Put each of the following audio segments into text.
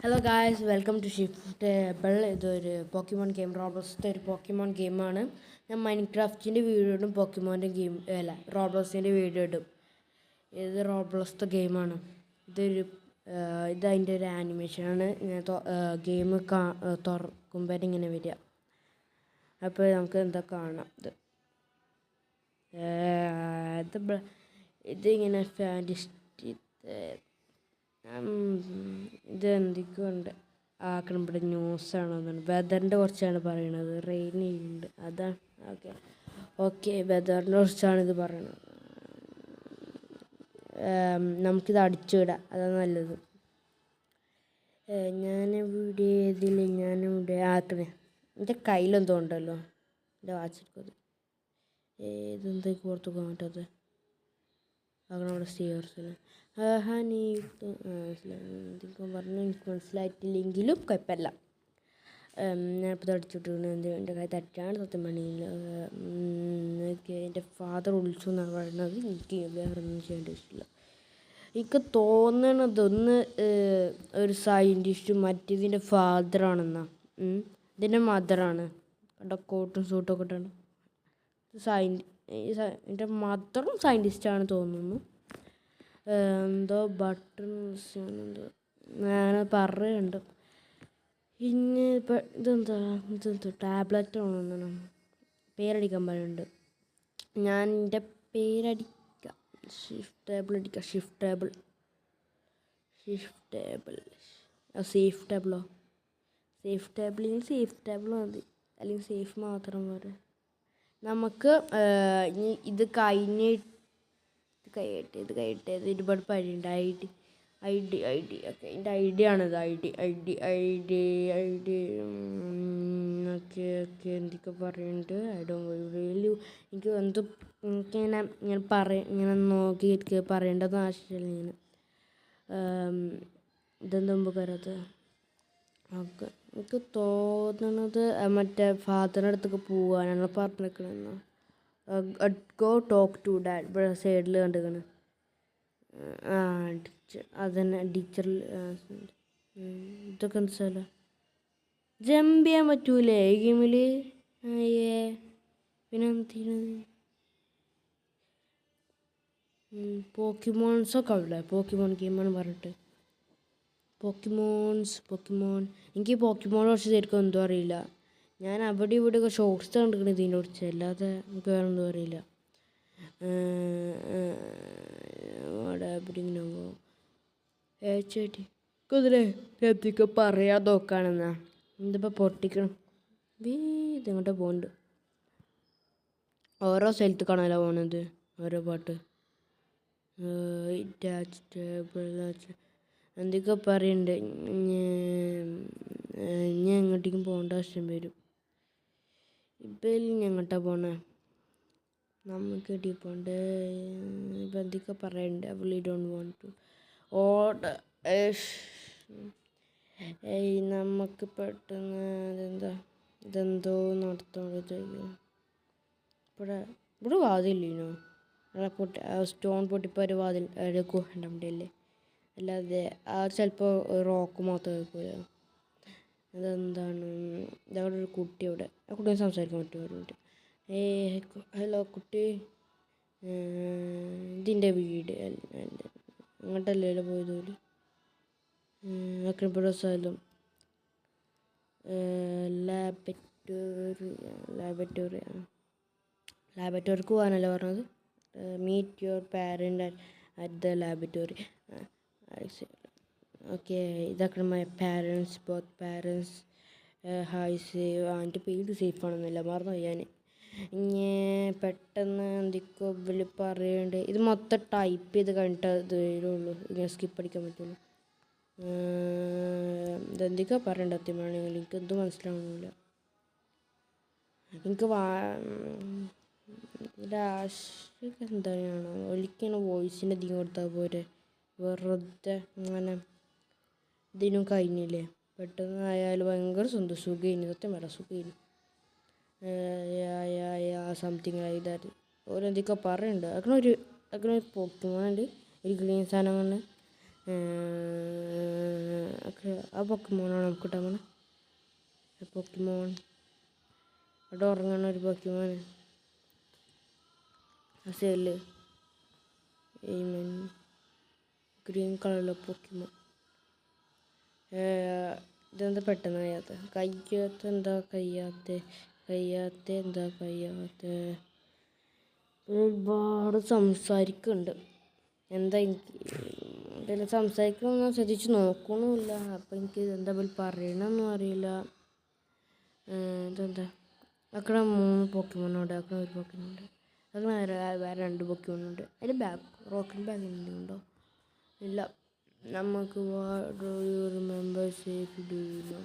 Hello guys, welcome to shift table. ഇതൊരു Pokemon game, റോബ്ലോക്സിൻ്റെ ഒരു പോക്കിമോൺ ഗെയിമാണ്. ഞാൻ മൈൻക്രാഫ്റ്റിൻ്റെ വീഡിയോ ഇടും, പോക്കിമോൻ്റെ ഗെയിം അല്ല റോബ്ലോക്സിൻ്റെ വീഡിയോ ഇടും. ഇത് റോബ്ലോക്സിൻ്റെ ഗെയിമാണ്. ഇതതിൻ്റെ ഒരു ആനിമേഷനാണ്. ഇങ്ങനെ ഗെയിം തുറക്കുമ്പോൾ ഇങ്ങനെ വരിക. അപ്പോൾ നമുക്ക് എന്താ കാണാം. ഇതിങ്ങനെ ഫാൻറ്റിസ്റ്റി ഇത് എന്തൊക്കെയുണ്ട് ആക്കണം. ഇവിടെ ന്യൂസാണോന്നാണ്, വെതറിൻ്റെ കുറിച്ചാണ് പറയണത്. റെയിൻ ഉണ്ട്, അതാണ്. ഓക്കെ വെതറിനെ കുറിച്ചാണ് ഇത് പറയണത്. നമുക്കിത് അടിച്ചുവിടാം, അതാണ് നല്ലത്. ഞാനിവിടെ ആക്കണേ. എൻ്റെ കയ്യിലെന്തോ ഉണ്ടല്ലോ, എൻ്റെ വാച്ചെടുക്കത് ഏതെന്തൊക്കെ പുറത്ത് പോകാൻ പറ്റാത്തത് അവിടെ സ്റ്റേഴ്സിന് ഹണി എന്തൊക്കെ പറഞ്ഞു. എനിക്ക് മനസ്സിലായിട്ടില്ലെങ്കിലും കുഴപ്പമില്ല. ഞാനിപ്പോൾ അടിച്ചിട്ടുണ്ട്. എൻ്റെ കൈ തെറ്റാണ്, സത്യം പറഞ്ഞില്ല. എൻ്റെ ഫാദർ വിളിച്ചു എന്നാണ് പറയുന്നത്. എനിക്ക് വേറെ ഒന്നും ചെയ്യേണ്ട ഇഷ്ടമില്ല. എനിക്ക് തോന്നണത് ഒരു സയൻറ്റിസ്റ്റും മറ്റേതിൻ്റെ ഫാദറാണെന്നാ. ഇതിൻ്റെ മദറാണ്. കണ്ട കോട്ടും സൂട്ടൊക്കെ ഇട്ടാണ്. എൻ്റെ മദറും സയൻറ്റിസ്റ്റാണ് തോന്നുന്നു. എന്തോ ബട്ടൺസ് എന്തോ ഞാൻ പറയുന്നുണ്ട്. പിന്നെ ഇപ്പം ഇതെന്തോ ടാബ്ലറ്റ് ആണെന്നാണ് പേരടിക്കാൻ പറയുന്നുണ്ട്. ഞാൻ എൻ്റെ പേരടിക്കാം. ഷിഫ്റ്റ് ടേബിൾ അടിക്കാം. ഷിഫ്റ്റ് ടേബിൾ സേഫ് ടേബിളോ? സേഫ് ടേബിൾ മതി, അല്ലെങ്കിൽ സേഫ് മാത്രം പോരെ. നമുക്ക് ഇത് കഴിയട്ടെ. ഒരുപാട് പണിയുണ്ട്. ഐ ഡി ഓക്കെ, എൻ്റെ ഐഡിയ ആണിത്. ഐ ഡി ഓക്കെ എന്തൊക്കെ പറയുന്നുണ്ട്. എനിക്ക് ഇങ്ങനെ നോക്കി പറയേണ്ടതെന്ന് ആവശ്യമില്ല. ഇതെന്താ മുമ്പ് കയറാത്തത്? ഓക്കെ, എനിക്ക് തോന്നണത് മറ്റേ ഫാദറിൻ്റെ അടുത്തൊക്കെ പോവാനാണ് പറഞ്ഞിരിക്കണെന്ന്. Go talk to dad. ഇവിടെ സൈഡിൽ കണ്ടിരിക്കണം. അതന്നെ ടീച്ചറിൽ. ഇതൊക്കെ എന്താ സ്ഥലം? ജമ്പ് ചെയ്യാൻ പറ്റൂലേ ഈ ഗെയിമിൽ? പിന്നെ പോക്കിമോൺസൊക്കെ ഉള്ളേ. പോക്കിമോൺ ഗെയിമാണ് പറഞ്ഞിട്ട്. പോക്കിമോൺ എനിക്ക് പോക്കിമോൺ കുറച്ച് ശരിക്കും എന്തോ അറിയില്ല. ഞാൻ അവിടെ ഇവിടെയൊക്കെ ഷോർട്സ് കണ്ടിരിക്കണം ഇതിനെ കുറിച്ച്, അല്ലാതെ എനിക്ക് വേറെ എന്തോ അറിയില്ല. ചേട്ടി കുതിരെ എത്തിക്ക് പറയാൻ നോക്കാണെന്നാ. എന്തിപ്പോൾ പൊട്ടിക്കണം. ഇതിങ്ങോട്ട് പോകുന്നുണ്ട്. ഓരോ സ്ഥലത്ത് കാണാനോ പോണത്, ഓരോ പാട്ട്. എന്തൊക്കെ പറയുന്നുണ്ട്. ഞാൻ എങ്ങോട്ടേക്കും പോകേണ്ട ആവശ്യം വരും. ഇപ്പം ഞങ്ങട്ടാ പോണേ? നമുക്ക് എടി പോണ്ടേ? ഇപ്പം എന്തൊക്കെ പറയുന്നുണ്ട്. അവളി ഡോണ്ട് വോണ്ട് ടു ഓർഡർ. നമുക്ക് പെട്ടെന്ന് ഇതെന്തോ നടത്തോണ്ടത്തേക്ക് ഇവിടെ വാതില്ലേനോ? സ്റ്റോൺ പൊട്ടിപ്പോൾ ഒരു വാതിൽ ഗുഹണ്ടല്ലേ. അല്ലാതെ ചിലപ്പോൾ റോക്ക് മാത്രം കേൾക്കില്ല. അതെന്താണ്? ഇതവിടെ ഒരു കുട്ടി, അവിടെ ആ കുട്ടിയെ സംസാരിക്കാൻ പറ്റും. ഹലോ കുട്ടി, ഇതിൻ്റെ വീട് അങ്ങോട്ടല്ലല്ലോ പോയത് പോലെ. അക്രപ്പുറസായാലും ലാബറ്റോറിക്ക് പോകാനല്ലേ പറഞ്ഞത്? Meet your parent at the laboratory. Okay, ഇതൊക്കെ my parents, both parents hi save. എൻ്റെ പേര് സേഫാണെന്നല്ല മറന്നു ഞാൻ. പെട്ടെന്ന് എന്തൊക്കെയോ വലിയ പറയുന്നുണ്ട്. ഇത് മൊത്തം ടൈപ്പ് ചെയ്ത് കഴിഞ്ഞിട്ട് ഇത് വരുള്ളൂ. ഇങ്ങനെ സ്കിപ്പ് അടിക്കാൻ പറ്റുള്ളൂ. ഇതെന്തൊക്കെയോ പറയണ്ട അത്യമാണെങ്കിൽ എനിക്കെന്തും മനസ്സിലാവുന്നില്ല. എനിക്ക് ഒരാശയൊക്കെ എന്താണ് ഒലിക്കണ വോയിസിൻ്റെ അധികം കൊടുത്താൽ പോരെ. വെറുതെ അങ്ങനെ ഇതിനും കഴിഞ്ഞില്ലേ. പെട്ടെന്ന് ആയാലും ഭയങ്കര സുഖം. സത്യം പറയാം, സുഖം. Something like that. ഓരെന്തൊക്കെ പറയുന്നുണ്ട്. അങ്ങനെ ഒരു പോക്കിമോനുണ്ട്, ഒരു ഗ്രീൻ സാധനം കൊണ്ട്. ഒക്കെ ആ പൊക്കിമോനാണ് നമുക്ക് കിട്ടാൻ പോണേ. പൊക്കിമോൻ അവിടെ ഉറങ്ങണ ഒരു പൊക്കിമോൻ സെല്ല് ഗ്രീൻ കളറിലെ പൊക്കിമോൻ. ഇതെന്താ പെട്ടെന്ന് കഴിയാത്ത എന്താ കഴിയാത്ത ഒരുപാട് സംസാരിക്കുന്നുണ്ട്. എന്താ എനിക്ക് ഇതിൽ സംസാരിക്കണമെന്ന് ശ്രദ്ധിച്ച് നോക്കണമില്ല. അപ്പം എനിക്ക് എന്താ പറയണമെന്നും അറിയില്ല. ഇതെന്താ അక్కడ 3 പൊക്കിമോനുണ്ട്. അక్కడ ഒരു പൊക്കിമോനുണ്ട്. അങ്ങനെ വേറെ 2 പൊക്കിമോനുണ്ട്. അതിൽ റോക്കറ്റ് ബാഗ് എന്തെങ്കിലും ഉണ്ടോ? ഇല്ല. നമുക്ക് റിമെമ്പർ സേഫ് ഡൂനോ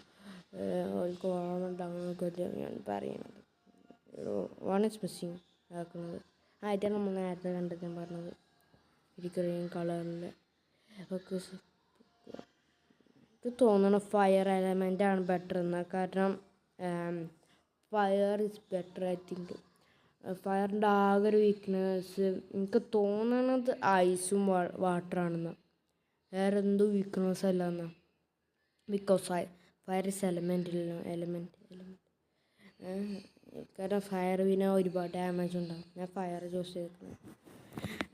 അവർക്ക് ഓർമ്മയുണ്ടാകുന്നൊക്കെ ഞാൻ പറയണത്. വൺ ഇസ് മിസ്സിങ് ആക്കുന്നത്. ഇതാണ് നമ്മൾ നേരത്തെ കണ്ടത് ഞാൻ പറഞ്ഞത്. ഒരു ഗ്രീൻ കളറിൻ്റെ ഒക്കെ എനിക്ക് തോന്നണം ഫയർ എലമെൻ്റ് ആണ് ബെറ്റർ എന്ന്. കാരണം fire is better I think. ഫയറിൻ്റെ ആകെ ഒരു വീക്ക്നെസ് എനിക്ക് തോന്നണത് ഐസും വാട്ടറാണെന്ന്. വേറെ എന്തോ വീക്ക്നെസ് അല്ല എന്നാ. ബിക്കോസ് ഫയർ ഇസ് എലമെൻറ്റ് കാരണം ഫയർ പിന്നെ ഒരുപാട് ഡാമേജ് ഉണ്ടാകും. ഞാൻ ഫയർ ചൂസ് ചെയ്തിട്ടുണ്ട്.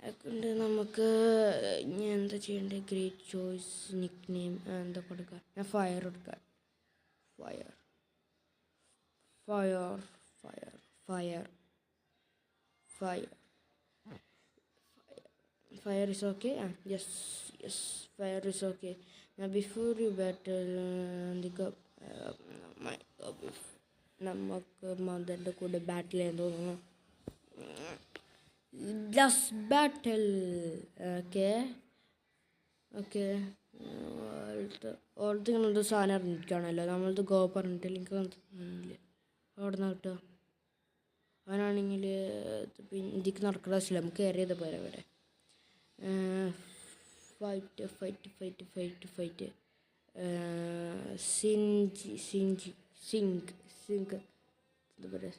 അതുകൊണ്ട് നമുക്ക് ഇനി എന്താ ചെയ്യേണ്ടത്? ഗ്രേറ്റ് ചോയ്സ് നിക്ക് നെയിം എന്താ കൊടുക്കുക? ഞാൻ ഫയർ കൊടുക്കാം. Fire is okay. Yes fire is okay. Before you battle നമുക്ക് മദറിൻ്റെ കൂടെ ബാറ്റിൽ ചെയ്യാൻ തോന്നുന്നു. ജസ്റ്റ് ബാറ്റിൽ. ഓക്കെ ഓർത്ത് ഇങ്ങനത്തെ സാധനം അറിഞ്ഞിരിക്കുകയാണല്ലോ. നമ്മളത് ഗോ പറഞ്ഞിട്ടില്ല. എനിക്ക് മനസ്സിലായില്ല അവിടെ നിന്ന് കിട്ടുക. അവനാണെങ്കിൽ ഇതിക്ക് നടക്കുന്ന ആവശ്യമില്ല. നമുക്ക് കയറിയത് പോരാ വരെ. ഫൈറ്റ് സിങ്ക് എന്താ പറയുക?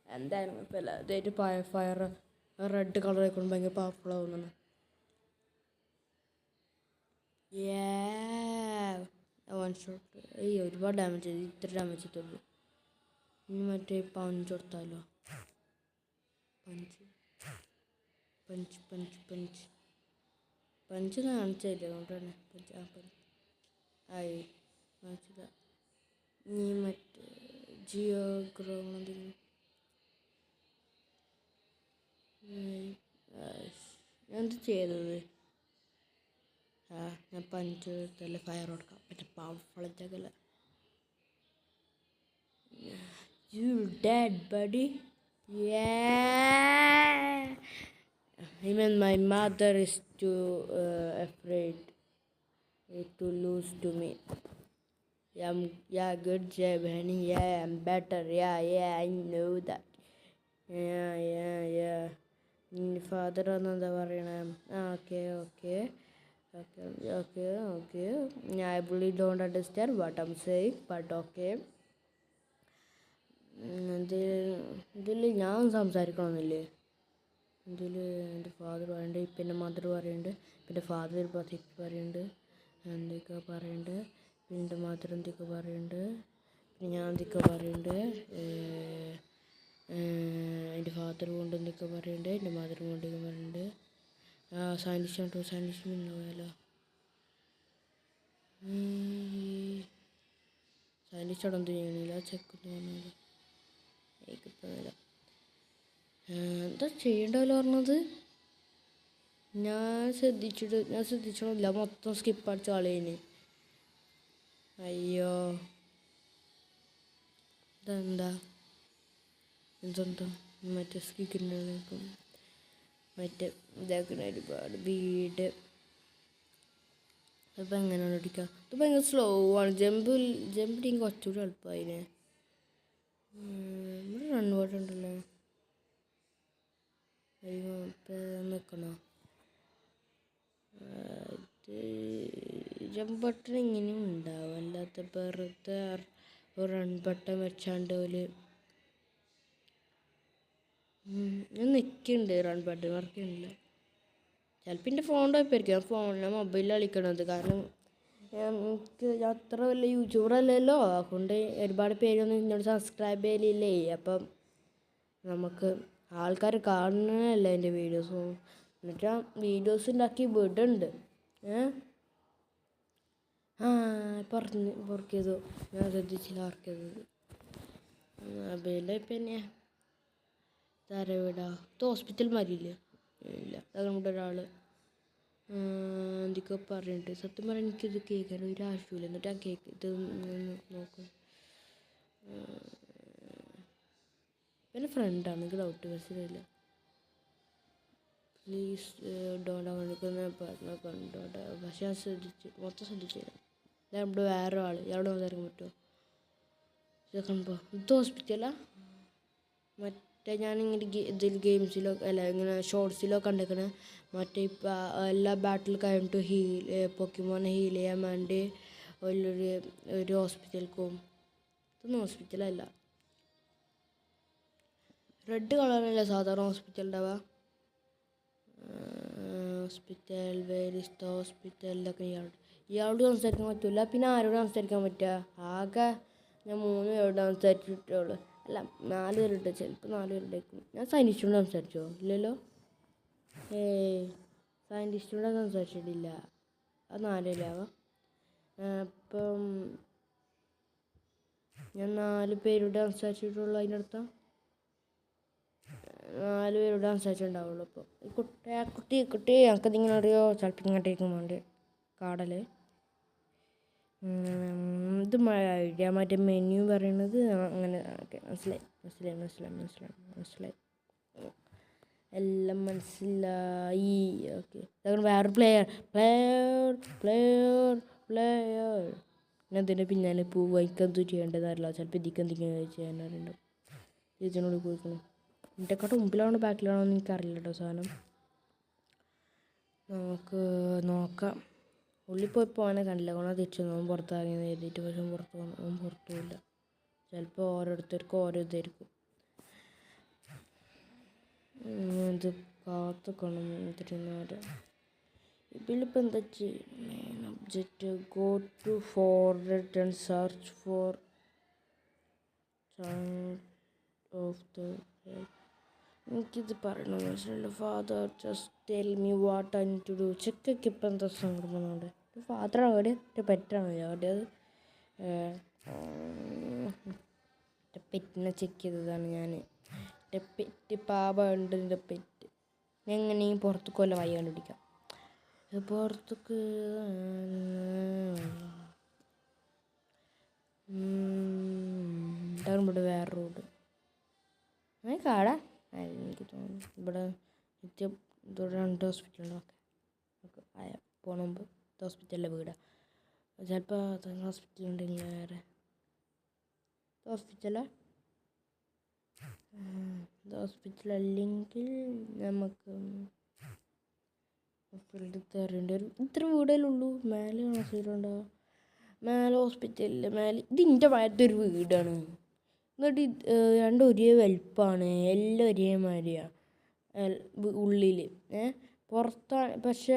എന്തായാലും കുഴപ്പമില്ല. അതായിട്ട് ഫയർ റെഡ് കളർ ആയിക്കൊണ്ട് ഭയങ്കര പവർഫുൾ ആവുന്നതാണ്. One shot. ഒരുപാട് ഡാമേജ് ചെയ്തു. ഇത്ര ഡാമേജ് ചെയ്തുള്ളൂ. ഇനി മറ്റേ പഞ്ച് കൊടുത്താലോ? പഞ്ച് കാണിച്ചില്ല. അതുകൊണ്ടാണ് ആയി കാണിച്ചില്ല. ഇനി മറ്റേ ജിയോഗ്രോണെന്തെങ്കിലും ഞാൻ എന്ത് ചെയ്തത്? ഞാൻ പഞ്ച് എടുത്തല്ലേ ഫയർ കൊടുക്കാം. മറ്റേ powerful അറ്റാക്കല്ല. You dead buddy. Yeah. Even my mother is too afraid to lose to me. Yeah, good job, honey. Yeah, I'm better. Yeah, I know that. Yeah. Father എന്താ പറയണേ? Okay. I really don't understand what I'm saying, but okay. ഇതിൽ ഞാൻ സംസാരിക്കണമെന്നില്ലേ? ഇതിൽ എൻ്റെ father പറയുന്നുണ്ട്, ഇപ്പം എൻ്റെ mother പറയുന്നുണ്ട്, പിന്നെ ഫാദർ പതിക്ക് പറയുന്നുണ്ട്, എന്തൊക്കെ പറയുന്നുണ്ട്, പിന്നെ എൻ്റെ മദർ എന്തൊക്കെ പറയുന്നുണ്ട്, പിന്നെ ഞാൻ എന്തൊക്കെ പറയുന്നുണ്ട്, എൻ്റെ ഫാദർ കൊണ്ട് എന്തൊക്കെ പറയുന്നുണ്ട്, എൻ്റെ മദർ കൊണ്ട് എന്തൊക്കെ പറയുന്നുണ്ട്. സയൻറ്റിസ്റ്റ് പോയാലോ? സയൻറ്റിസ്റ്റ് അവിടെ ഒന്നും ചെയ്യണില്ല. ചെക്ക് പറഞ്ഞത് എനിക്കിപ്പോഴല്ല. എന്താ ചെയ്യണ്ടല്ലോ പറഞ്ഞത്? ഞാൻ ശ്രദ്ധിച്ചിട്ടില്ല. മൊത്തം സ്കിപ്പ് അടിച്ച കളയിന്. അയ്യോ ഇതെന്താ മറ്റേ സ്കിപ്പിനും മറ്റേ ഇതാക്കുന്ന ഒരുപാട് വീട്. ഇപ്പം എങ്ങനെയാണ് ഓടിക്കുക? ഇത് ഭയങ്കര സ്ലോ ആണ്. ജമ്പ് കുറച്ചുകൂടി എളുപ്പമായിനെ. ഇവിടെ റൺ ബട്ടൺ ഉണ്ടല്ലോ. അയ്യോ ഇപ്പം നിൽക്കണോ? ജമ്പ് ബട്ടൺ ഇങ്ങനെയും ഉണ്ടാവും. അല്ലാത്ത വെറുതെ ഒരു റൺ ബട്ടൺ വെച്ചാണ്ട് ഒരു ഞാൻ നിൽക്കുന്നുണ്ട്. റൺ ബട്ടൺ വർക്ക് ചെയ്യുന്നില്ല. ചിലപ്പോൾ എൻ്റെ ഫോണിൻ്റെ കുഴപ്പമായിരിക്കും. ഞാൻ ഫോണിലെ മൊബൈലിൽ കളിക്കണത്. കാരണം എനിക്ക് അത്ര വലിയ യൂട്യൂബറല്ലല്ലോ. അതുകൊണ്ട് ഒരുപാട് പേരൊന്നും എന്നോട് സബ്സ്ക്രൈബ് ചെയ്യലില്ലേ. അപ്പം നമുക്ക് ആൾക്കാർ കാണണമല്ല എൻ്റെ വീഡിയോസ്. എന്നിട്ട് വീഡിയോസ് ഉണ്ടാക്കി വിടുന്നുണ്ട്. പൊറക്കിയതോ ഞാൻ ശ്രദ്ധിച്ചില്ല. ഓർക്കിയത് മൊബൈലിൽ പിന്നെ തരവിടാ ഇത് ഹോസ്പിറ്റൽ മാതിരിയില്ലേ? ഇല്ല, അത് നമ്മുടെ ഒരാൾ എന്തൊക്കെ പറഞ്ഞിട്ട്. സത്യം പറഞ്ഞാൽ എനിക്കിത് കേൾക്കാൻ ഒരു ആവശ്യമില്ല. എന്നിട്ട് ആ കേക്ക് ഇത് നോക്കും. എൻ്റെ ഫ്രണ്ടാണ്, എനിക്ക് ഡൗട്ട് മനസ്സിലായില്ല. പ്ലീസ് ഡോണ്ട് അവനിക്കുന്ന പറഞ്ഞ കണ്ടോട്ടെ. പക്ഷെ ഞാൻ മൊത്തം ശ്രദ്ധിച്ചില്ല. നമ്മുടെ വേറെ ആൾ എവിടെ വന്നിറങ്ങാൻ പറ്റുമോ? ഇതൊക്കെ ഇത് ഹോസ്പിറ്റലാ? മറ്റേ ഞാനിങ്ങനെ ഇതിൽ ഗെയിംസിലോ അല്ല ഇങ്ങനെ ഷോർട്സിലോ കണ്ടിരിക്കണ മറ്റേ ഇപ്പം എല്ലാ ബാറ്റിൽ കഴിഞ്ഞിട്ട് പൊക്കിമോനെ ഹീൽ ചെയ്യാൻ വേണ്ടി ഒരു ഹോസ്പിറ്റലിലേക്ക് പോകും. ഇതൊന്നും ഹോസ്പിറ്റലല്ല. റെഡ് കളറല്ലേ സാധാരണ ഹോസ്പിറ്റൽ ഉണ്ടാവുക. ഹോസ്പിറ്റൽ വേരിസ് ദ ഹോസ്പിറ്റലിലൊക്കെ ഇയാളോട് സംസാരിക്കാൻ പറ്റില്ല. പിന്നെ ആരോട് സംസാരിക്കാൻ പറ്റുക? ആകെ ഞാൻ 3 പേരോട് സംസാരിച്ചിട്ടുള്ളൂ. അല്ല 4 പേരുണ്ട്, ചിലപ്പോൾ 4 പേരുണ്ടായിരിക്കും. ഞാൻ സയൻറ്റിസ്റ്റിനോട് സംസാരിച്ചോ? ഇല്ലല്ലോ. സയൻറ്റിസ്റ്റിനോട് സംസാരിച്ചിട്ടില്ല. അത് 4 പേരാവാം. അപ്പം ഞാൻ 4 പേരോട് സംസാരിച്ചിട്ടുള്ളൂ. അതിനർത്ഥം 4 പേരോട് സംസാരിച്ചിട്ടുണ്ടാവുള്ളൂ. അപ്പോൾ കുട്ടി എനിക്കതിങ്ങനെ അറിയോ? ചിലപ്പോൾ ഇങ്ങോട്ടേക്കും വേണ്ടി കാടല് ഇത് ഐഡിയ മറ്റേ മെനു പറയണത് അങ്ങനെ. ഓക്കെ, മനസ്സിലായി എല്ലാം മനസ്സിലായി. ഓക്കെ, വേറെ പ്ലെയർ ഞാൻ ഇതിൻ്റെ പിന്നാലെ പോവുക. എനിക്കെന്തു ചെയ്യേണ്ടതല്ല. ചിലപ്പോൾ ഇതിക്ക് എന്തെങ്കിലും ചെയ്യാനറിയണ്ട. ചേച്ചിനോട് പോയിക്കണം. എൻ്റെക്കാട്ട് മുമ്പിലാണോ ബാക്കിലാണോ എന്ന് എനിക്കറിയില്ല കേട്ടോ സാധനം. നമുക്ക് നോക്കാം. ഉള്ളിൽ പോയപ്പോൾ അവനെ കണ്ടില്ല. അവനെ തിരിച്ചു നോക്കും പുറത്തിറങ്ങി എഴുതിയിട്ട്. പക്ഷെ പുറത്തുമില്ല. ചിലപ്പോൾ ഓരോരുത്തർക്കും ഓരോ ഇതായിരിക്കും. ഇത് കാത്തുക്കണം. എന്നിട്ട് ഇതിലിപ്പോൾ എന്താ ചെയ്യും? Object go to forward and search for of the. എനിക്കിത് പറയണമെന്ന് മനസ്സിലായില്ല. Father just tell me what I need to do. ചെക്കൊക്കെ ഇപ്പം എന്താ സംഘടനയുണ്ട്? ഫാദറാണ് അവിടെ, എൻ്റെ പെറ്റാണ് അവിടെ. അത് എൻ്റെ പെറ്റിനെ ചെക്ക് ചെയ്തതാണ് ഞാൻ. എൻ്റെ പെറ്റ് പാപമുണ്ട്. എൻ്റെ പെറ്റ് ഞാൻ എങ്ങനെയും പുറത്തേക്ക് വല്ല വഴി കണ്ടുപിടിക്കാം. പുറത്തേക്ക് ഇവിടെ വേറെ റോഡ് കാടാ എനിക്ക് തോന്നുന്നു. ഇവിടെ നിത്യം ഇവിടെ 2 ഹോസ്പിറ്റലുണ്ട്. ഓക്കെ പോണ മുമ്പ് ഹോസ്പിറ്റലിലെ വീടാണ്. ചിലപ്പോൾ ഹോസ്പിറ്റലുണ്ടെങ്കിൽ വേറെ ഹോസ്പിറ്റലാ. ഹോസ്പിറ്റലല്ലെങ്കിൽ നമുക്ക് ഫീൽഡിൽ കയറേണ്ടി വരും. ഇത്ര വീടല്ലേ ഉള്ളൂ. മേലെ ഹോസ്പിറ്റലുണ്ടാവുക. മേലെ ഹോസ്പിറ്റലിൽ മേലെ ഇതിൻ്റെ ഭാഗത്തൊരു വീടാണ്. എന്നിട്ട് രണ്ടും ഒരേ വലിപ്പമാണ്. എല്ലാം ഒരേ മാതിരിയാണ് ഉള്ളിൽ. പുറത്താണ് പക്ഷെ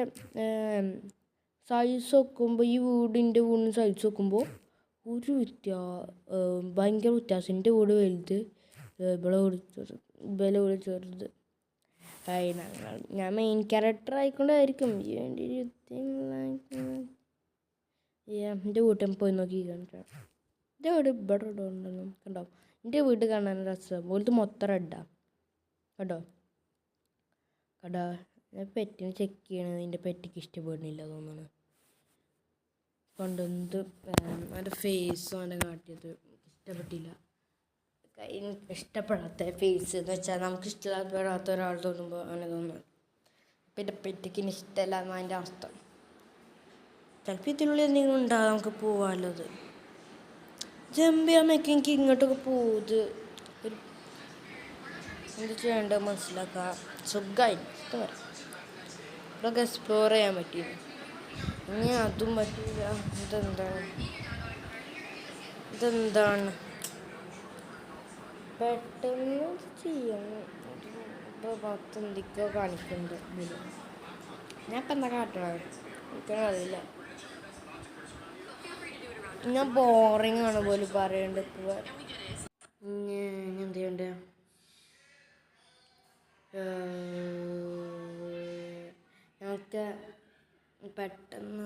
സൈസ് നോക്കുമ്പോൾ ഈ വീടിൻ്റെ സൈസ് നോക്കുമ്പോൾ ഒരു ഭയങ്കര വ്യത്യാസം. എൻ്റെ വീട് വലുത്, ഇവളെ വീട് ചെറുത്. ഞാൻ മെയിൻ ക്യാരക്ടർ ആയിക്കൊണ്ടായിരിക്കും. എൻ്റെ വീട്ടിൽ പോയി നോക്കി കണ്ടോ. എൻ്റെ വീട് ഇവിടെ ഉണ്ടല്ലോ കണ്ടോ. എൻ്റെ വീട് കാണാൻ രസം. പോലത്തെ മൊത്തം റെഡാണ് കേട്ടോ. ഞാൻ പെറ്റിനെ ചെക്ക് ചെയ്യണത് എൻ്റെ പെറ്റിക്ക് ഇഷ്ടപ്പെടുന്നില്ല തോന്നുന്നു. കൊണ്ടുവന്നത് അവൻ്റെ ഫേസും അവൻ്റെ കാട്ടിയത് ഇഷ്ടപ്പെട്ടില്ല. എനിക്ക് ഇഷ്ടപ്പെടാത്ത ഫേസ് എന്ന് വെച്ചാൽ നമുക്ക് ഇഷ്ടപ്പെടാത്ത ഒരാൾ തോന്നുമ്പോൾ അങ്ങനെ തോന്നുന്നു. പിന്നെ പെറ്റിക്ക് ഇഷ്ടമല്ല എന്നാണ് അതിൻ്റെ അവസ്ഥ. ചിലപ്പോൾ ഇതിനുള്ളിൽ എന്തെങ്കിലും ഉണ്ടാകും. നമുക്ക് പോവാനുള്ളത് ജമ്പിയാമൊക്കെ എനിക്ക് ഇങ്ങോട്ടൊക്കെ പോകുന്നത് ഒരു എന്ത് ചെയ്യേണ്ടത് മനസ്സിലാക്കുക. സുഖമായി ഇഷ്ടം ഇവിടെയൊക്കെ എക്സ്പ്ലോർ ചെയ്യാൻ പറ്റിയത്. ഇനി അതും പറ്റില്ല. ഇതെന്താണ് പെട്ടെന്ന് ചെയ്യണം. ഇപ്പോൾ 10 എന്തൊക്കെയോ കാണിക്കുന്നുണ്ട്. ഞാൻ ഇപ്പം എന്താ കാട്ടണത് എനിക്കറിയില്ല. ഞാൻ ബോറിങ് ആണ് പോലും പറയണ്ട്. ഇപ്പോൾ എന്ത് ചെയ്യണ്ടേ? ഞങ്ങൾക്ക് പെട്ടെന്ന്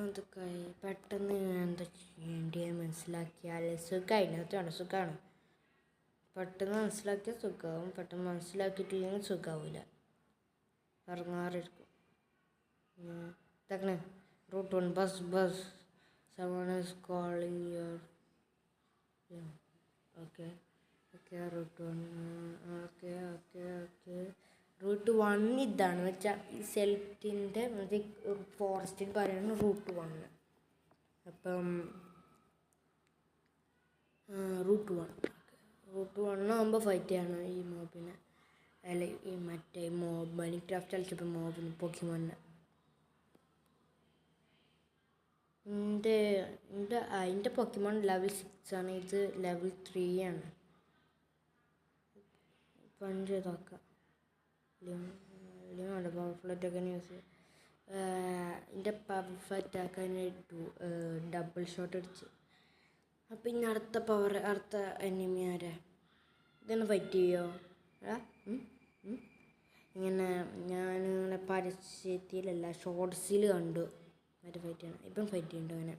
പെട്ടെന്ന് എന്താ ചെയ്യേണ്ടത് മനസ്സിലാക്കിയാൽ സുഖമായി. അതാണ് സുഖമാണ്. പെട്ടെന്ന് മനസ്സിലാക്കിയാൽ സുഖമാവും, പെട്ടെന്ന് മനസ്സിലാക്കിയിട്ടില്ലെങ്കിൽ സുഖമാവില്ല, ഇറങ്ങാറിരിക്കും. ഇതാക്കണേ route 1 bus someone is calling your okay route 1 okay route 1 ഇതാണ് വെച്ചാൽ ഈ സെൽറ്റിൻ്റെ ഫോറസ്റ്റിൽ പറയുന്നത് റൂട്ട് 1. അപ്പം റൂട്ട് 1 ആകുമ്പോൾ ഫൈറ്റ് ചെയ്യണം ഈ മോബിനെ, അല്ല ഈ മറ്റേ മൈൻക്രാഫ്റ്റ് കളിച്ചപ്പോൾ മോബിന് പോക്കിമോനെ. എൻ്റെ പോക്കിമോൺ ലെവൽ 6 ആണ്, ഇത് ലെവൽ 3 ആണ്. പഞ്ച് ചെയ്താക്കാം ഇല്ലെങ്കിൽ പവർഫുൾ അറ്റാക്ക് യൂസ്. എൻ്റെ പവർഫുൾ അറ്റാക്കാനായിട്ട് ഡബിൾ ഷോട്ട് അടിച്ച്. അപ്പം ഇനി അടുത്ത എനിമി ആരാ? ഇതൊന്ന് ഫൈറ്റ് ചെയ്യോ? ഇങ്ങനെ ഞാനിങ്ങനെ പരസ്യത്തിലല്ല ഷോർട്സിൽ കണ്ടു മറ്റേ ഫൈറ്റ് ചെയ്യണം. ഇപ്പം ഫൈറ്റ് ചെയ്യുന്നുണ്ട് അങ്ങനെ.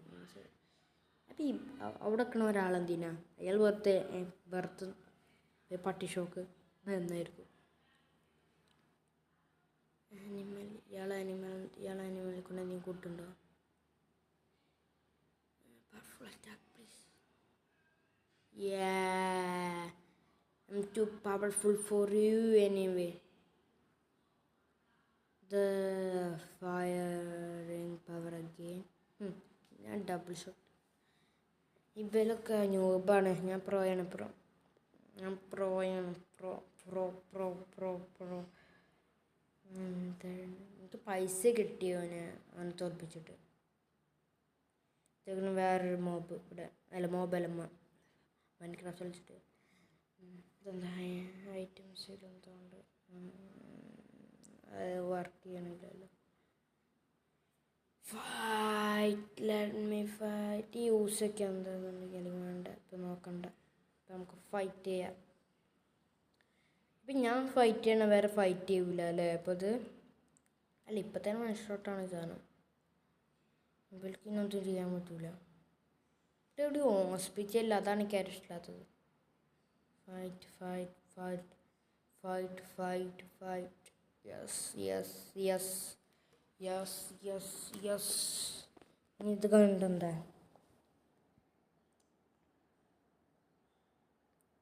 അപ്പം ഈ അവിടെ നിൽക്കണ ഒരാളെന്തിനാ? അയാൾ വെറുത്ത് പട്ടി ഷോക്ക് എന്നായിരിക്കും. ഇയാളെ അനിമൽ കൊണ്ട് എന്തെങ്കിലും കൂട്ടുണ്ടോ? Powerful attack please. I'm too powerful for you anyway. The firing power again. ഞാൻ ഡബിൾ ഷോട്ട്. ഇവരൊക്കെ ന്യൂബാണ്, ഞാൻ പ്രോയാണ്. എനിക്ക് പൈസ കിട്ടിയോനെ അവനെ തോൽപ്പിച്ചിട്ട്. വേറൊരു മോബ് ഇവിടെ, അല്ല മോബല്ല മൈൻക്രാഫ്റ്റ് കളിച്ചിട്ട്. ഇതെന്താ ഐറ്റംസ് ഇതെന്തുകൊണ്ട് വർക്ക് ചെയ്യണില്ലല്ലോ. ഫൈറ്റ് യൂസൊക്കെ എന്താണെന്നുണ്ടെങ്കിൽ വേണ്ട, ഇപ്പം നോക്കണ്ട. ഇപ്പം നമുക്ക് ഫൈറ്റ് ചെയ്യാം. ഇപ്പം ഞാൻ ഫൈറ്റ് ചെയ്യണ വേറെ ഫൈറ്റ് ചെയ്യൂല അല്ലേ? അപ്പോൾ ഇത് അല്ല ഇപ്പോഴത്തേനും മനുഷ്യരോട്ടാണ് സാധനം. ഇവർക്ക് ഇന്നൊന്നും ചെയ്യാൻ പറ്റൂല. ഇവിടെ ഹോസ്പിറ്റലിൽ അതാണ് എനിക്ക് ആരും ഇഷ്ടമില്ലാത്തത്. Fight yes. ഇനി ഇത് കണ്ടെന്താ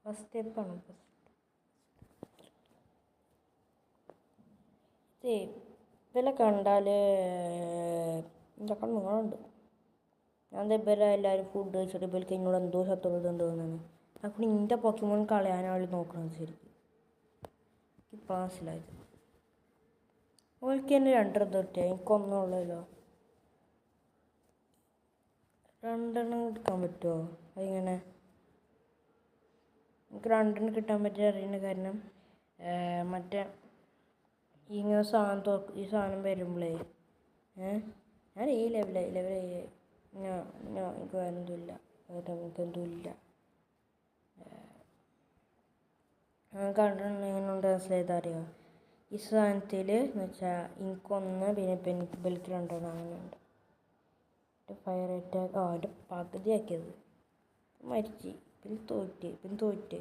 ഫസ്റ്റ് സ്റ്റെപ്പാണ്. ഇവരെ കണ്ടാൽ എൻ്റെ കണ്ണുങ്ങളുണ്ട്. ഞാൻ ഇവരെ എല്ലാവരും ഫുഡ് കഴിച്ചിട്ട് ഇവർക്ക് എന്നോട് എന്തോ ശത്രുത തോന്നുന്നു. അപ്പോൾ നിൻ്റെ പോക്കിമോൻ കളയാനാണ് നോക്കുന്നത്. ശരിക്കും ഇപ്പം മനസ്സിലായത്. ഓൾക്ക് തന്നെ 2 തൊട്ടിയാൽ എനിക്കൊന്നുള്ളല്ലോ. 2 എടുക്കാൻ പറ്റുമോ? അതിങ്ങനെ എനിക്ക് 2 കിട്ടാൻ പറ്റിയ അറിയുന്ന കാരണം മറ്റേ ഇങ്ങനെ ഈ സാധനം വരുമ്പോഴേ ഞാൻ ഈ ലെവൽ എനിക്ക് വേറെന്തുമില്ല, എനിക്കെന്തുമില്ല. കണ്ടിട്ടുണ്ടെന്നുണ്ട് മനസ്സിലായത് അറിയോ? ഈ സാധനത്തിൽ എന്ന് വെച്ചാൽ എനിക്കൊന്ന് പിന്നെ ബെൽറ്റ് 2 അങ്ങനെയുണ്ട്. ഫയർ അറ്റാക്ക് എൻ്റെ പകുതിയാക്കിയത് മരിച്ച്. പിന്നെ തോറ്റ്.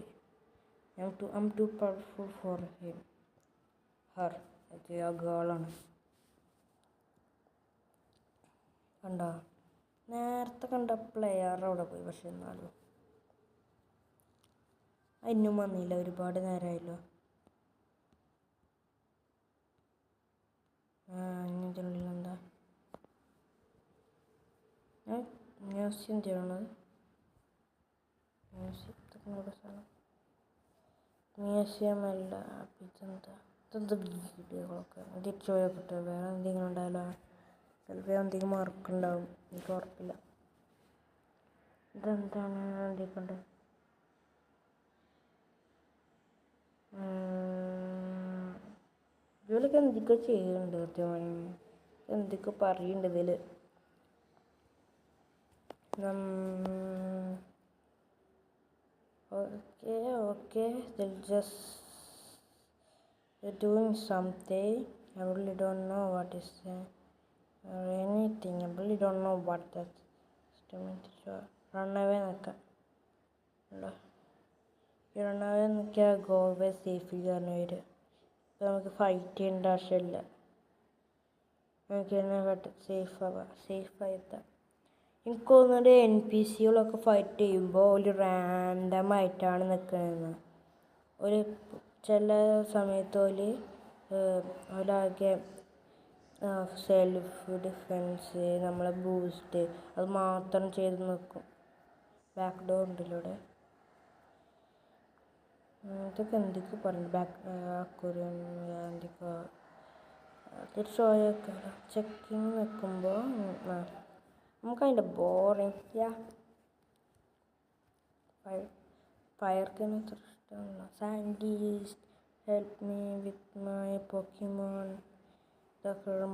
I'm too powerful for her. ആ ഗേളാണ്. കണ്ടോ? നേരത്തെ കണ്ട പ്ലെയർ അവിടെ പോയി. പക്ഷെ എന്നാലും അതിനും വന്നില്ല. ഒരുപാട് നേരമായല്ലോ. ഇതിനുള്ളിൽ എന്താ മ്യൂസിയം ചെയ്യണത്? മ്യൂസിയം അല്ല, ഇതെന്താ വീഡിയോകളൊക്കെ തിരിച്ചു പോയപ്പെട്ടു. വേറെ എന്തെങ്കിലും ഉണ്ടായാലോ? ചിലപ്പോൾ എന്തെങ്കിലും മാർക്കുണ്ടാവും, എനിക്ക് ഉറപ്പില്ല. ഇതെന്താണ് എന്തൊക്കെയുണ്ട്? ഇവരൊക്കെ എന്തൊക്കെ ചെയ്യുന്നുണ്ട് കൃത്യമായി. എന്തൊക്കെ പറയുന്നുണ്ട് ഇതിൽ. Okay, they'll just they're doing something. I really don't know what is or anything. I really don't know what that's run away നോക്കാം. റൺ അവേ നോക്കിയാൽ ഗോവേ സേഫ് കാരണം വരും. ഇപ്പം നമുക്ക് ഫൈറ്റ് ചെയ്യേണ്ട ആവശ്യമില്ല. നമുക്ക് തന്നെ സേഫായി എത്താം. എനിക്ക് തോന്നുന്നത് NPCകളൊക്കെ ഫൈറ്റ് ചെയ്യുമ്പോൾ ഒരു റാൻഡമായിട്ടാണ് നിൽക്കുന്നതെന്ന്. ഒരു ചില സമയത്ത് ഒരാകെ സെൽഫ് ഡിഫെൻസ്, നമ്മളെ ബൂസ്റ്റ് അത് മാത്രം ചെയ്ത് നിൽക്കും. ബാക്ക് ഡോർ ഉണ്ടല്ലോ ഇവിടെ. ഇതൊക്കെ എന്തൊക്കെ പറഞ്ഞു അക്വറിയം എന്തൊക്കെ അതൊരു ഷോയൊക്കെ ചെക്കിങ് നിൽക്കുമ്പോൾ നമുക്ക് അതിൻ്റെ ബോറിങ് ഫയർക്കിന് അത്ര ഇഷ്ടമല്ല. Scientist help me with my പോക്കിമോൺ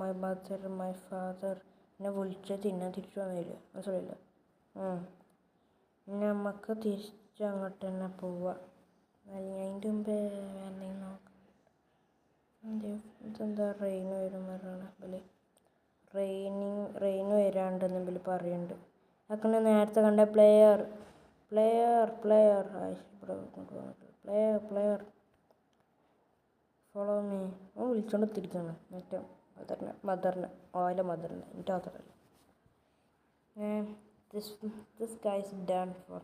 my mother my father എന്നെ വിളിച്ചത് തിരിച്ചു വന്നില്ല മനസ്സിലായില്ല. നമുക്ക് തിരിച്ച് അങ്ങോട്ട് തന്നെ പോവാം. അതിൻ്റെ മുമ്പേ എന്തെങ്കിലും നോക്കാം. ഇതെന്താ റെയിൻ വരും പറഞ്ഞാൽ റെയിൻ വരാണ്ടെന്നെങ്കിൽ പറയുന്നുണ്ട്. അതൊക്കെ നേരത്തെ കണ്ട പ്ലെയർ ഫോളോ മീ. വിളിച്ചോണ്ട് തിരിക്കണം മറ്റേ മദറിനെ ഓല മദറിനെ എൻ്റെ മദറല്ല. This guys done for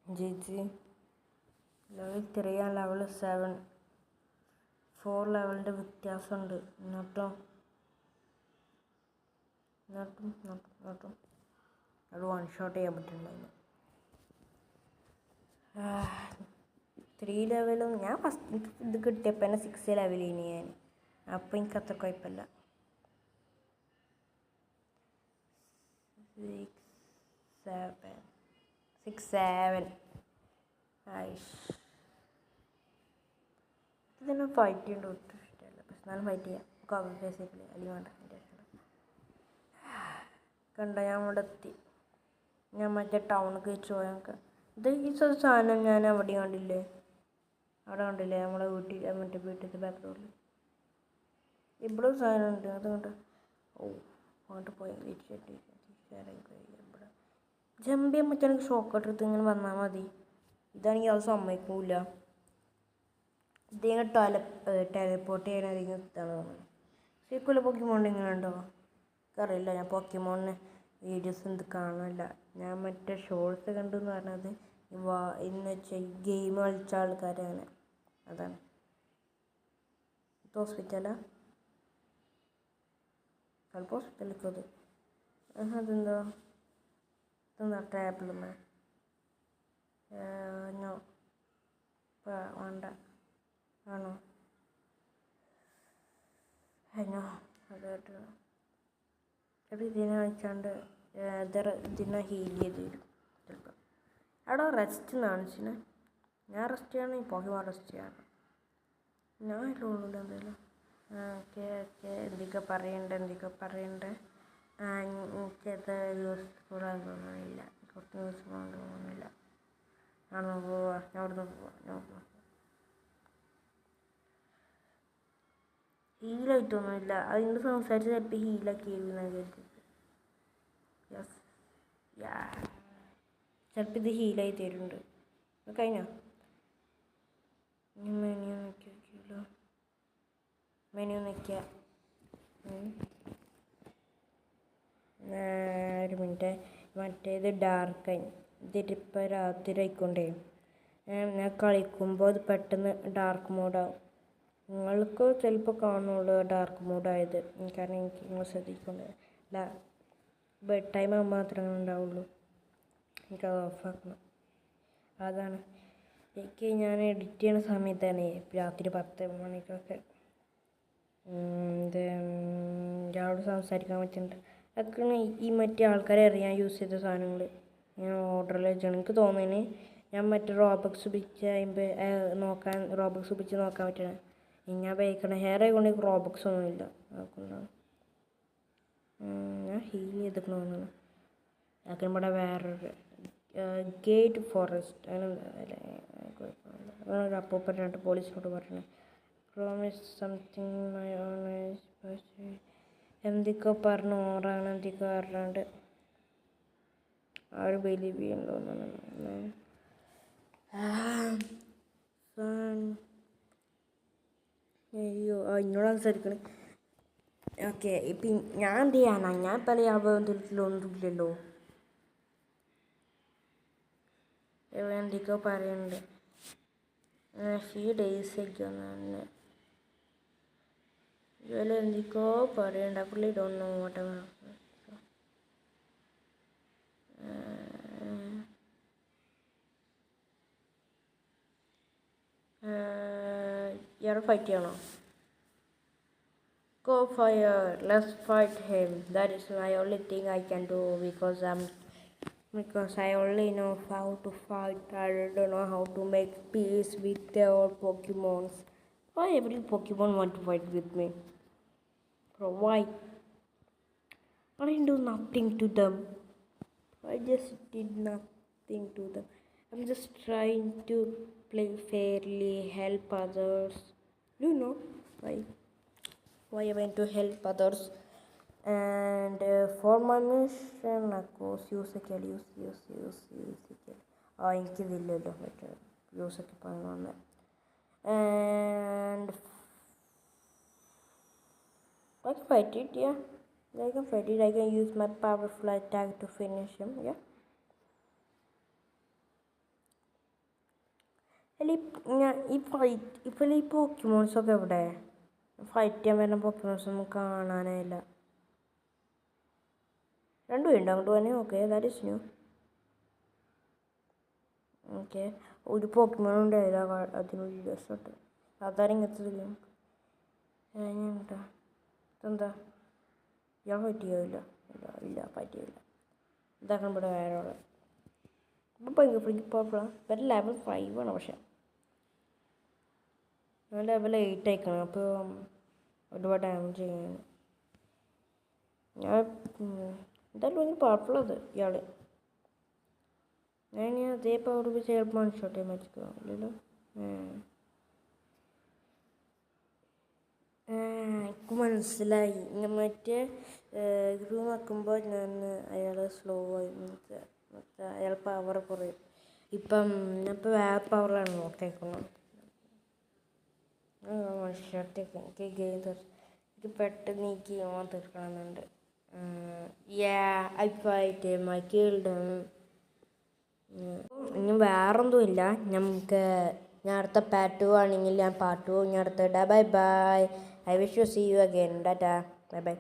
GG. Level 3 and level 7 4 ലെവലിൻ്റെ വ്യത്യാസമുണ്ട്. എന്നിട്ടും അത് വൺ ഷോട്ട് ചെയ്യാൻ പറ്റുന്നുണ്ടായിരുന്നു. 3 ലെവലും ഞാൻ ഫസ്റ്റ് ഇത് കിട്ടിയപ്പോൾ തന്നെ 6 ലെവലിന് ഞാൻ. അപ്പോൾ എനിക്കത്ര കുഴപ്പമില്ല. 6 7 ഇതിനെ ഫൈറ്റ് ചെയ്യേണ്ട ഒട്ടും ഇഷ്ടമല്ല. പക്ഷെ എന്നാലും ഫൈറ്റ് ചെയ്യാം. കവർ ഫേസിക്കില്ല അല്ലെങ്കിൽ വേണ്ട. കണ്ട ഞാൻ ഇവിടെ എത്തി. ഞാൻ മറ്റേ ടൗണിൽ കഴിച്ച് പോയൊക്കെ ഇത് ഈ സാധനം ഞാൻ അവിടെ കണ്ടില്ലേ നമ്മളെ മറ്റേ വീട്ടിലത്തെ ബാക്ക്ഗ്രൗണ്ടിൽ ഇവിടെ സാധനം ഉണ്ട്. അതുകൊണ്ട് അങ്ങോട്ട് പോയാൽ ഇവിടെ ജമ്പ് ചെയ്യാൻ പറ്റുകയാണെങ്കിൽ ഷോക്കൗട്ട് എടുത്ത് ഇങ്ങനെ വന്നാൽ മതി. ഇതാണെങ്കിൽ അത് സമ്മതിക്കൂല. ഇതിങ്ങനെ ടെലിപ്പോർട്ട് ചെയ്യാൻ അധികം ഇതാണ് തോന്നുന്നത്. ശരിക്കുള്ള പോക്കിമോൺ ഇങ്ങനെ ഉണ്ടോ എനിക്കറിയില്ല. ഞാൻ പോക്കിമോണിന് വീഡിയോസ് എന്ത് കാണില്ല. ഞാൻ മറ്റേ ഷോർട്സ് കണ്ടു എന്ന് പറഞ്ഞത് ഇന്ന് വെച്ചാൽ ഗെയിം കളിച്ച ആൾക്കാരാണ്. അതാണ് ഹോസ്പിറ്റലാ ചിലപ്പോൾ ഹോസ്പിറ്റലിലേക്ക് അതെന്താ ടേബിളുമേ വേണ്ട ആണോ അതായിട്ട് അപ്പോൾ ഇതിനെ വെച്ചാണ്ട് ഇതിനെ ഹീൽ ചെയ്ത് തരും ചിലപ്പോൾ. അവിടെ റെസ്റ്റ് കാണിച്ചിന്. ഞാൻ റെസ്റ്റ് ചെയ്യണം. ഈ പോക്കിമോൺ റെസ്റ്റ് ചെയ്യണം. ഞാൻ ഉള്ളിൽ എന്തായാലും ഓക്കെ എന്തൊക്കെ പറയണ്ടേ എനിക്കത് യൂസ്ഫുൾ ആയി തോന്നുന്നില്ല. കുറച്ച് യൂസ്ഫുൾ ആയി തോന്നുന്നില്ല. ഞാൻ അവിടുന്ന് പോവാം. ഹീലായിട്ടൊന്നുമില്ല. അതിൻ്റെ സംസാരിച്ച് ചിലപ്പോൾ ഹീലാക്കി ചിലപ്പോൾ ഇത് ഹീലായി തരുന്നുണ്ട്. കഴിഞ്ഞോ മെനു നിൽക്കുക ഒരു മിനിറ്റ്. മറ്റേത് ഡാർക്കായി ഇതിപ്പോൾ രാത്രി ആയിക്കൊണ്ടേ ഞാൻ കളിക്കുമ്പോൾ അത് പെട്ടെന്ന് ഡാർക്ക് മോഡാവും. നിങ്ങൾക്ക് ചിലപ്പോൾ കാണുള്ളൂ ഡാർക്ക് മോഡായത്. കാരണം എനിക്ക് നിങ്ങൾ ശ്രദ്ധിക്കൊണ്ട് ബെഡ് ടൈം ആകുമ്പോൾ മാത്രമേ ഉണ്ടാവുള്ളൂ. എനിക്കത് ഓഫാക്കണം. അതാണ് എനിക്ക് ഞാൻ എഡിറ്റ് ചെയ്യുന്ന സമയത്താണ് രാത്രി 10 മണിക്കൊക്കെ ഒരാളോട് സംസാരിക്കാൻ പറ്റുന്നുണ്ട്. അതൊക്കെയാണ് ഈ മറ്റേ ആൾക്കാരെ അറിയാൻ യൂസ് ചെയ്ത സാധനങ്ങൾ ഞാൻ ഓർഡറിൽ വെച്ചാണ്. എനിക്ക് തോന്നുന്നതിന് ഞാൻ മറ്റേ റോബക്സ് ഉപയോഗിച്ച് നോക്കാൻ പറ്റണം. ഞാൻ ഉപയോഗിക്കണ ഹെയർ ആയിക്കൊണ്ട് റോബക്സ് ഒന്നുമില്ല അതുകൊണ്ടാണ് ഞാൻ ഹീൽ ചെയ്തിക്കണമെന്നാണ് അതൊക്കെ ഇവിടെ വേറൊരു ഗേറ്റ് ഫോറസ്റ്റ് അങ്ങനെ അപ്പൂപ്പൻ രണ്ട് പോലീസിനോട് പറഞ്ഞു പ്രോമിസ് സംതിങ് മൈ ഓണേഴ്സ് എന്തൊക്കെ പറഞ്ഞു ഓറാണ് എന്തൊക്കെ പറഞ്ഞാണ്ട് ആരും ബിലീവ് ചെയ്യണ്ടോന്നാണ് അയ്യോ ഇന്നോട് സംസാരിക്കണേ ഓക്കെ ഇപ്പം ഞാൻ എന്ത് ചെയ്യാനാ ഞാൻ പല യാതൊന്നുമില്ലല്ലോ എന്തൊക്കെയോ പറയുന്നുണ്ട് ഫ്യൂ ഡേയ്സ് ഒക്കെയൊന്ന് ഇതുപോലെ എന്തൊക്കെയോ പറയുന്നുണ്ട് പുള്ളി ഡോണ്ട് നോ വാട്ട് എവർ ഇയാൾ ഫൈറ്റ് ചെയ്യണോ Go fire, let's fight him. That is my only thing I can do because I only know how to fight. I don't know how to make peace with their Pokemons. Why every Pokemon want to fight with me? Bro, why? I didn't do nothing to them. I just did nothing to them. I'm just trying to play fairly, help others. You know why? Why I want to help others and for my mission use എനിക്കിതില്ലല്ലോ മറ്റേ യൂസൊക്കെ പറഞ്ഞു and I can fight it, yeah. I can fight it. I can use my powerful attack to finish him, yeah. ഇപ്പോൾ ഈ പോക്കിമോൺസൊക്കെ എവിടെ fight ചെയ്യാൻ വരുന്ന പോക്കിമോൺസ് ഒന്നും കാണാനായില്ല രണ്ടും ഉണ്ട് അങ്ങോട്ട് തന്നെ okay that is new okay ഒരു പോക്കിമോൺ ഉണ്ടായില്ല അതിനൊരു രസമുണ്ട് സാധാരണ ഇങ്ങനത്തെ കേട്ടോ ഇതെന്താ ഇയാൾ ഫൈറ്റ് ചെയ്യാവില്ല ഇല്ല ഫൈറ്റ് ചെയ്യില്ല ഇതാക്കണം ഇവിടെ വേറെ ഉള്ളത് ഇപ്പോൾ ഇവരെ ലെവൽ 5 ആണ് പക്ഷെ ഞാൻ ലെവൽ 8 ആയിക്കണം അപ്പോൾ ഒരുപാട് ഡാമേജ് ചെയ്യാണ് ഞാൻ എന്തായാലും ഭയങ്കര പവർഫുള്ളത് ഇയാൾ ഞാൻ അതേ പവർ വെച്ച് ചിലപ്പോൾ മനുഷ്യോട്ടെ മരിക്കുക ഇല്ലല്ലോ എനിക്ക് മനസ്സിലായി മറ്റേ ഗ്രൂ നോക്കുമ്പോൾ ഞാൻ അയാൾ സ്ലോ ആയി അയാൾ പവർ കുറയും ഇപ്പം ഞാനിപ്പോൾ വേറെ പവറിലാണ് നോക്കിയേക്കുന്നത് മനുഷ്യത്തേക്ക് എനിക്ക് ഗെയിം എനിക്ക് പെട്ടെന്ന് ഈ game തീർക്കണമെന്നുണ്ട് I fight him, I killed him. ഇനി വേറൊന്നുമില്ല നമുക്ക് ഞാൻ അടുത്ത പാർട്ട് 2 ആണെങ്കിൽ ഞാൻ പാർട്ട് 2 ഞാൻ അടുത്ത bye bye I wish you see you again tata bye by